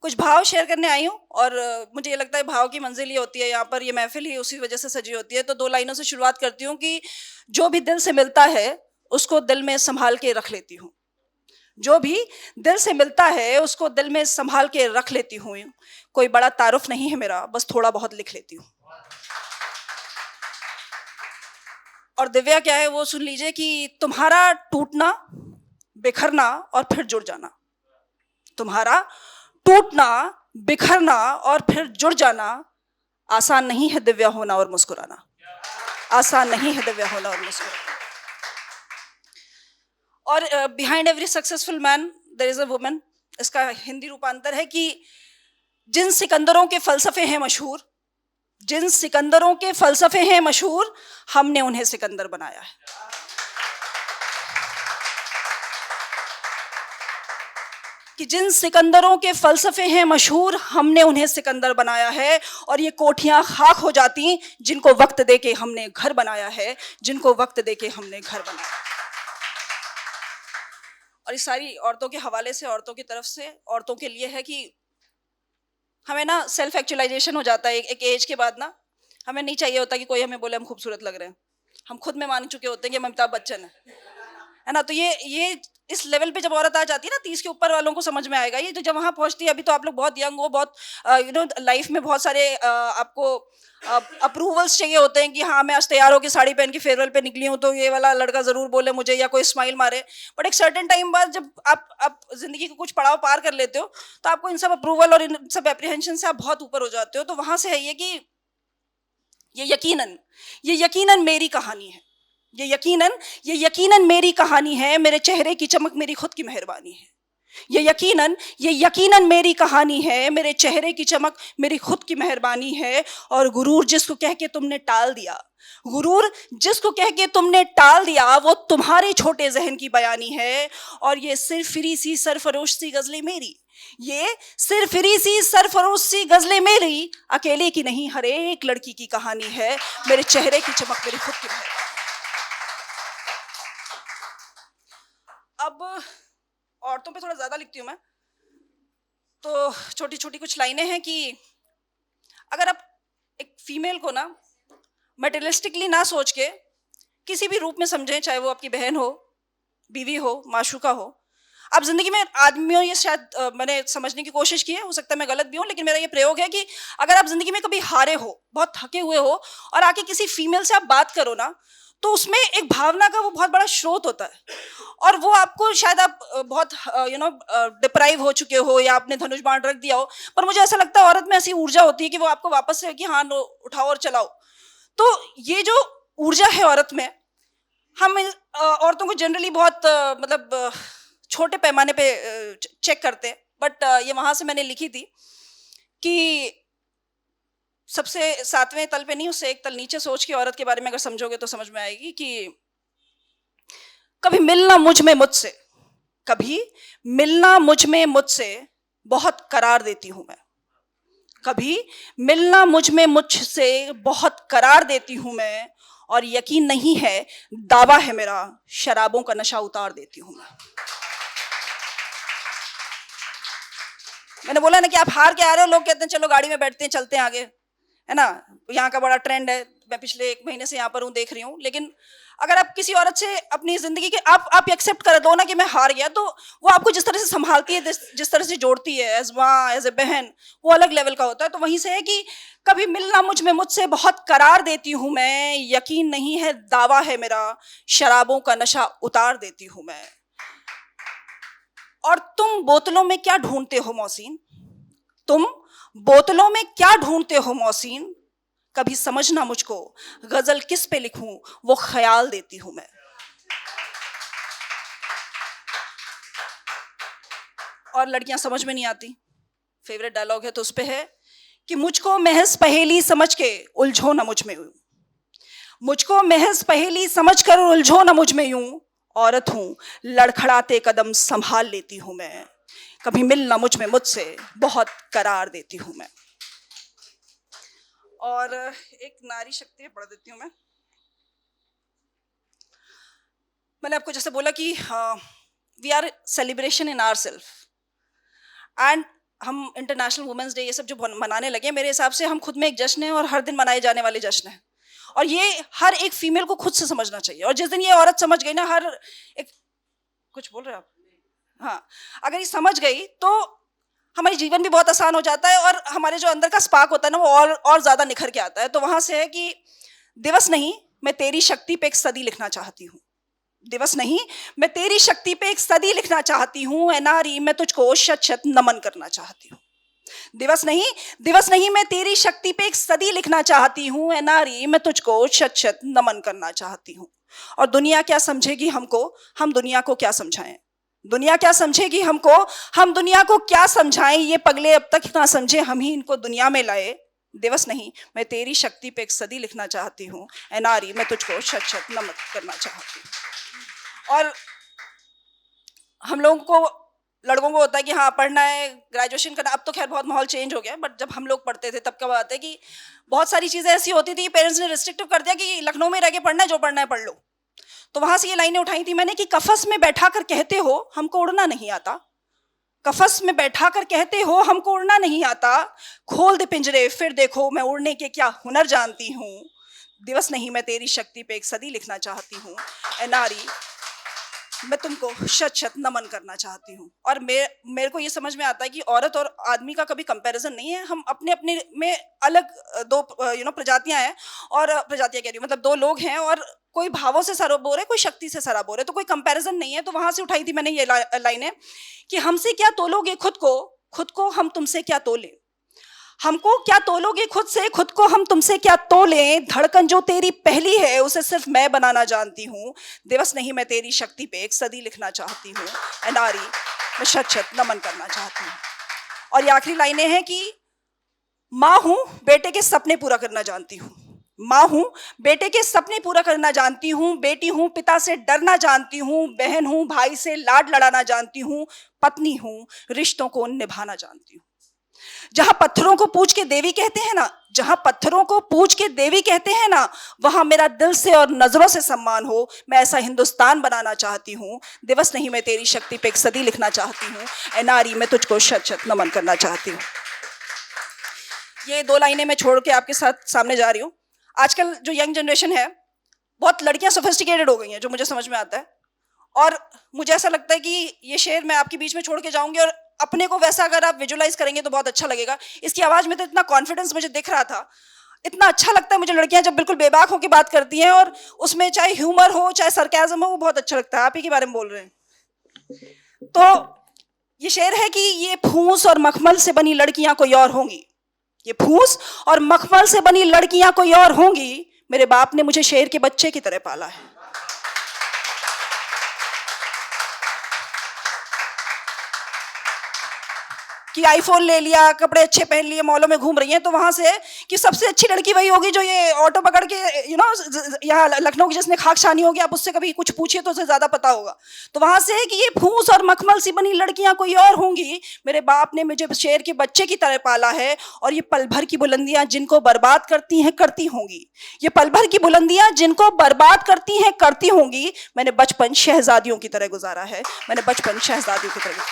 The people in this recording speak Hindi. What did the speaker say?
कुछ भाव शेयर करने आई हूँ और मुझे ये लगता है भाव की मंजिल ही होती है यहाँ पर, ये महफिल ही उसी वजह से सजी होती है। तो 2 लाइनों से शुरुआत करती हूँ कि जो भी दिल से मिलता है उसको दिल में संभाल के रख लेती हूँ। जो भी दिल से मिलता है उसको दिल में संभाल के रख लेती हूँ। कोई बड़ा तारुफ नहीं है मेरा, बस थोड़ा बहुत लिख लेती हूँ। और दिव्या क्या है वो सुन लीजिए कि तुम्हारा टूटना, बिखरना और फिर जुड़ जाना। तुम्हारा टूटना, बिखरना और फिर जुड़ जाना आसान नहीं है दिव्या होना और मुस्कुराना। आसान नहीं है दिव्या होना और मुस्कुराना। और behind every successful man there is a woman. इसका हिंदी रूपांतर है कि जिन सिकंदरों के फलसफे हैं मशहूर, जिन सिकंदरों के फलसफे हैं मशहूर, हमने उन्हें सिकंदर बनाया है। कि जिन सिकंदरों के फलसफे हैं मशहूर, हमने उन्हें सिकंदर बनाया है। और ये कोठियां खाक हो जाती जिनको वक्त देके हमने घर बनाया है, जिनको वक्त देके हमने घर बनाया। और इस सारी औरतों के हवाले से, औरतों की तरफ से, औरतों के लिए है कि हमें ना सेल्फ एक्चुअलाइजेशन हो जाता है एक एज के बाद ना। हमें नहीं चाहिए होता कि कोई हमें बोले हम खूबसूरत लग रहे हैं। हम खुद में मान चुके होते हैं कि हम अमिताभ बच्चन है ना। तो ये इस लेवल पे जब औरत आ जाती है ना, 30 के ऊपर वालों को समझ में आएगा ये। तो जब वहां पहुंचती है, अभी तो आप लोग बहुत यंग हो, बहुत लाइफ में बहुत सारे आपको अप्रूवल्स चाहिए होते हैं कि हाँ मैं आज तैयार होकर साड़ी पहन के फेयरवेल पे निकली हूँ तो ये वाला लड़का जरूर बोले मुझे या कोई स्माइल मारे। बट एक सर्टेन टाइम बाद जब आप जिंदगी के कुछ पड़ाव पार कर लेते हो तो आपको इन सब अप्रूवल और इन सब एप्रीहेंशन से आप बहुत ऊपर हो जाते हो। तो वहां से है ये कि ये यकीनन मेरी कहानी है। ये यकीनन मेरी कहानी है। मेरे चेहरे की चमक मेरी खुद की मेहरबानी है। ये यकीनन मेरी कहानी है। मेरे चेहरे की चमक मेरी खुद की मेहरबानी है। और गुरूर जिसको कह के तुमने टाल दिया, गुरूर जिसको कह के तुमने टाल दिया, वो तुम्हारे छोटे जहन की बयानी है। और ये सिरफिरी सी सरफरोश सी गजलें मेरी, ये सिरफिरी सी सरफरोश सी गजलें मेरी, अकेले की नहीं हर एक लड़की की कहानी है। मेरे चेहरे की चमक मेरी खुद की मेहरबानी। अब औरतों पे थोड़ा ज्यादा लिखती हूँ मैं, तो छोटी छोटी कुछ लाइनें हैं कि अगर आप एक फीमेल को ना मटेरियलिस्टिकली ना सोच के किसी भी रूप में समझें, चाहे वो आपकी बहन हो, बीवी हो, माशूका हो। आप जिंदगी में आदमियों, ये शायद मैंने समझने की कोशिश की है, हो सकता है मैं गलत भी हूँ, लेकिन मेरा ये प्रयोग है कि अगर आप जिंदगी में कभी हारे हो, बहुत थके हुए हो और आके किसी फीमेल से आप बात करो ना, तो उसमें एक भावना का वो बहुत बड़ा स्रोत होता है। और वो आपको शायद आप बहुत डिप्राइव हो चुके हो या आपने धनुष बाण रख दिया हो, पर मुझे ऐसा लगता है औरत में ऐसी ऊर्जा होती है कि वो आपको वापस से कि हाँ उठाओ और चलाओ। तो ये जो ऊर्जा है औरत में, हम औरतों को जनरली बहुत मतलब छोटे पैमाने पे चेक करते हैं। बट ये वहां से मैंने लिखी थी कि सबसे 7वें तल पे नहीं, उससे एक तल नीचे सोच के औरत के बारे में अगर समझोगे तो समझ में आएगी कि कभी मिलना मुझ में मुझसे, कभी मिलना मुझ में मुझसे बहुत करार देती हूं मैं। कभी मिलना मुझ में मुझसे बहुत करार देती हूं मैं। और यकीन नहीं है, दावा है मेरा, शराबों का नशा उतार देती हूं मैं। मैंने बोला ना कि आप हार के आ रहे हो, लोग कहते हैं चलो गाड़ी में बैठते हैं चलते हैं आगे, है ना। यहाँ का बड़ा ट्रेंड है, मैं पिछले 1 महीने से यहाँ पर हूँ, देख रही हूँ। लेकिन अगर आप किसी औरत से अपनी जिंदगी के आप एक्सेप्ट कर दो ना कि मैं हार गया, तो वो आपको जिस तरह से संभालती है, जिस तरह से जोड़ती है एज माँ, एज ए बहन, वो अलग लेवल का होता है। तो वहीं से है कि कभी मिलना मुझ में मुझसे बहुत करार देती हूँ मैं। यकीन नहीं है, दावा है मेरा, शराबों का नशा उतार देती हूँ मैं। और तुम बोतलों में क्या ढूंढते हो मौसीन, तुम बोतलों में क्या ढूंढते हो मौसीन, कभी समझना मुझको गजल किस पे लिखूं, वो ख्याल देती हूं मैं। और लड़कियां समझ में नहीं आती, फेवरेट डायलॉग है तो उस पे है कि मुझको महज पहेली समझ के उलझो ना मुझ में यूं, मुझको महज पहेली समझ कर उलझो ना मुझ में यूं, औरत हूं लड़खड़ाते कदम संभाल लेती हूं मैं। कभी मिलना मुझ में मुझसे बहुत करार देती हूं मैं। और एक नारी शक्ति पढ़ देती हूं मैं। मैंने आपको जैसे बोला कि we are celebration in our self, and हम इंटरनेशनल वुमेन्स डे ये सब जो मनाने लगे, मेरे हिसाब से हम खुद में एक जश्न है और हर दिन मनाए जाने वाले जश्न है, और ये हर एक फीमेल को खुद से समझना चाहिए। और जिस दिन ये औरत समझ गई ना, हर एक, कुछ बोल रहे आप, हाँ, अगर ये समझ गई तो हमारी जीवन भी बहुत आसान हो जाता है, और हमारे जो अंदर का स्पार्क होता है ना, वो और ज्यादा निखर के आता है। तो वहां से है कि दिवस नहीं, मैं तेरी शक्ति पे एक सदी लिखना चाहती हूँ। दिवस नहीं, मैं तेरी शक्ति पे एक सदी लिखना चाहती हूँ। ए नारी, मैं तुझको शत शत नमन करना चाहती हूँ। दिवस नहीं, मैं तेरी शक्ति पे एक सदी लिखना चाहती हूँ। ए नारी, मैं तुझको शत शत नमन करना चाहती हूँ। और दुनिया क्या समझेगी हमको, हम दुनिया को क्या समझाएं? दुनिया क्या समझेगी हमको, हम दुनिया को क्या समझाएं? ये पगले अब तक ना समझे, हम ही इनको दुनिया में लाए। दिवस नहीं, मैं तेरी शक्ति पे एक सदी लिखना चाहती हूँ। ए नारी, मैं तुझको शत शत नमन करना चाहती हूँ। और हम लोगों को, लड़कों को होता है कि हाँ पढ़ना है, ग्रेजुएशन करना। अब तो खैर बहुत माहौल चेंज हो गया, बट जब हम लोग पढ़ते थे तब का बात है कि बहुत सारी चीज़ें ऐसी होती थी, पेरेंट्स ने रिस्ट्रिक्टिव कर दिया कि लखनऊ में रह के पढ़ना है, जो पढ़ना है पढ़ लो। तो वहां से ये लाइनें उठाई थी मैंने कि कफस में बैठा कर कहते हो हमको उड़ना नहीं आता। कफस में बैठा कर कहते हो हमको उड़ना नहीं आता। खोल दे पिंजरे फिर देखो, मैं उड़ने के क्या हुनर जानती हूँ। दिवस नहीं, मैं तेरी शक्ति पे एक सदी लिखना चाहती हूँ। ए नारी, मैं तुमको शत शत नमन करना चाहती हूँ। और मेरे को ये समझ में आता है कि औरत और आदमी का कभी कंपैरिजन नहीं है। हम अपने अपने में अलग दो प्रजातियां हैं, और प्रजातियां कह रही हूँ मतलब दो लोग हैं, और कोई भावों से सराबोर है, कोई शक्ति से सराबोर है, तो कोई कंपैरिजन नहीं है। तो वहां से उठाई थी मैंने ये लाइनें कि हमसे क्या तोलोगे खुद को हम तुमसे क्या तोले। हमको क्या तोलोगे खुद से, खुद को हम तुमसे क्या तोलें। धड़कन जो तेरी पहली है उसे सिर्फ मैं बनाना जानती हूँ। दिवस नहीं, मैं तेरी शक्ति पे एक सदी लिखना चाहती हूँ। ए नारी, मैं शत शत नमन करना चाहती हूँ। और ये आखिरी लाइनें हैं कि माँ हूँ, बेटे के सपने पूरा करना जानती हूँ। माँ हूँ, बेटे के सपने पूरा करना जानती हूँ। बेटी हूँ, पिता से डरना जानती हूँ। बहन हूँ, भाई से लाड लड़ाना जानती हूँ। पत्नी हूँ, रिश्तों को निभाना जानती हूँ। जहां पत्थरों को पूछ के देवी कहते हैं ना, जहां पत्थरों को पूछ के देवी कहते हैं ना, वहां मेरा दिल से और नजरों से सम्मान हो। मैं ऐसा हिंदुस्तान बनाना चाहती हूँ। दिवस नहीं, मैं तेरी शक्ति पे एक सदी लिखना चाहती हूँ। ए नारी, मैं तुझको शत शत नमन करना चाहती हूँ। ये दो लाइनें मैं छोड़ के आपके साथ सामने जा रही हूँ। आजकल जो यंग जनरेशन है, बहुत लड़कियां सोफिस्टिकेटेड हो गई हैं, जो मुझे समझ में आता है। और मुझे ऐसा लगता है कि ये शेर मैं आपके बीच में छोड़ के जाऊंगी, और अपने को वैसा अगर आप विजुअलाइज करेंगे तो बहुत अच्छा लगेगा। इसकी आवाज में तो इतना कॉन्फिडेंस मुझे दिख रहा था, इतना अच्छा लगता है मुझे लड़कियां जब बिल्कुल बेबाक होकर बात करती हैं, और उसमें चाहे ह्यूमर हो चाहे सरकाज़म हो, वो बहुत अच्छा लगता है। आप ही के बारे में बोल रहे हैं। तो ये शेर है कि ये फूस और मखमल से बनी लड़कियां कोई और होंगी। ये फूस और मखमल से बनी लड़कियां कोई और होंगी। मेरे बाप ने मुझे शेर के बच्चे की तरह पाला है। कि आईफोन ले लिया, कपड़े अच्छे पहन लिए, मॉलों में घूम रही हैं, तो वहां से कि सबसे अच्छी लड़की वही होगी जो ये ऑटो पकड़ के यहाँ लखनऊ की जिसने खाक छानी होगी, आप उससे कभी कुछ पूछिए तो उसे ज्यादा पता होगा। तो वहां से कि ये फूस और मखमल सी बनी लड़कियां कोई और होंगी। मेरे बाप ने मुझे शेर के बच्चे की तरह पाला है। और ये पल भर की बुलंदियां जिनको बर्बाद करती हैं करती होंगी। ये पल भर की बुलंदियां जिनको बर्बाद करती हैं करती होंगी। मैंने बचपन शहजादियों की तरह गुजारा है। मैंने बचपन शहजादियों की तरह